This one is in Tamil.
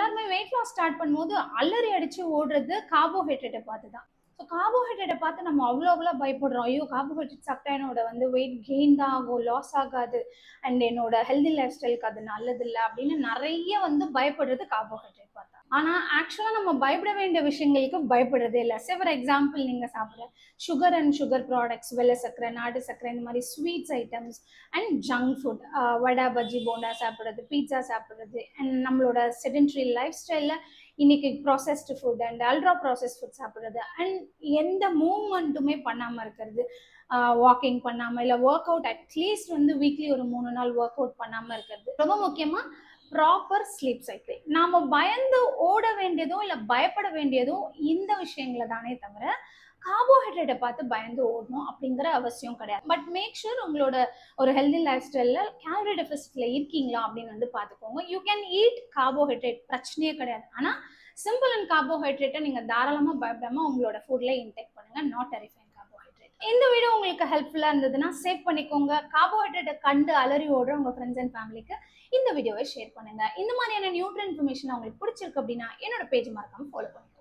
எல்லாருமே வெயிட் லாஸ் ஸ்டார்ட் பண்ணும்போது அலறி அடிச்சு ஓடுறது கார்போஹைட்ரேட்டை பார்த்து தான். ஸோ கார்போஹைட்ரேட்டை பார்த்து நம்ம அவ்வளோ பயப்படுறோம். ஐயோ, கார்போஹைட்ரேட் சாப்பிட்டா என்னோட வெயிட் கெயின் தான் ஆகும், லாஸ் ஆகாது, அண்ட் என்னோட ஹெல்தி லைஃப் ஸ்டைலுக்கு அது நல்லது இல்லை அப்படின்னு நிறைய பயப்படுறது கார்போஹைட்ரேட் பார்த்தா. ஆனா ஆக்சுவலா நம்ம பயப்பட வேண்டிய விஷயங்களுக்கு பயப்படுறதே இல்லை. ஃபார் எக்ஸாம்பிள், நீங்க சாப்பிட்ற சுகர் அண்ட் சுகர் ப்ராடக்ட்ஸ், வெள்ளை சர்க்கரை, நாட்டு சர்க்கரை, இந்த மாதிரி sweets items and junk food, vada, bajji, bonda சாப்பிட்றது, பீட்சா சாப்பிட்றது, அண்ட் நம்மளோட செடென்ட்ரி லைஃப் ஸ்டைலில் இன்னைக்கு processed food and ultra process food சாப்பிட்றது, அண்ட் எந்த மூவ்மெண்ட்டுமே பண்ணாமல் இருக்கிறது, வாக்கிங் பண்ணாமல் இல்லை ஒர்க் அவுட் அட்லீஸ்ட் வீக்லி ஒரு 3 நாள் ஒர்க் அவுட் பண்ணாமல் இருக்கிறது. ரொம்ப முக்கியமாக ப்ராப்பர் ஸ்லீப் சைக்கிள். நாம பயந்து ஓட வேண்டியதும் இல்லை பயப்பட வேண்டியதும் இந்த விஷயங்களை தானே தவிர கார்போஹைட்ரேட்டை பார்த்து பயந்து ஓடணும் அப்படிங்கிற அவசியம் கிடையாது. பட் மேக் ஷூர் உங்களோட ஒரு ஹெல்தி லைஃப் ஸ்டைலில் கேலரி டெபிசிட்ல இருக்கீங்களா அப்படின்னு பார்த்துக்கோங்க. யூ கேன் ஈட் கார்போஹைட்ரேட், பிரச்சனையே கிடையாது. ஆனால் சிம்பிள் அண்ட் கார்போஹைட்ரேட்டை நீங்கள் தாராளமாக பயப்படாமல் உங்களோட ஃபுட்ல இன்டேக் பண்ணுங்க, நாட் டெரிஃபைன் கார்போஹைட்ரேட். இந்த வீடியோ உங்களுக்கு ஹெல்ப்ஃபுல்லாக இருந்ததுன்னா சேவ் பண்ணிக்கோங்க. கார்போஹைட்ரேட்டை கண்டு அலறி ஓடுற உங்கள் ஃப்ரெண்ட்ஸ் அண்ட் ஃபேமிலிக்கு இந்த வீடியோவை ஷேர் பண்ணுங்க. இந்த மாதிரியான நியூட்ரியன் இன்ஃபர்மேஷன் உங்களுக்கு பிடிச்சிருக்கு அப்படின்னா என்னோட பேஜ் மறக்காம ஃபாலோ பண்ணுங்க.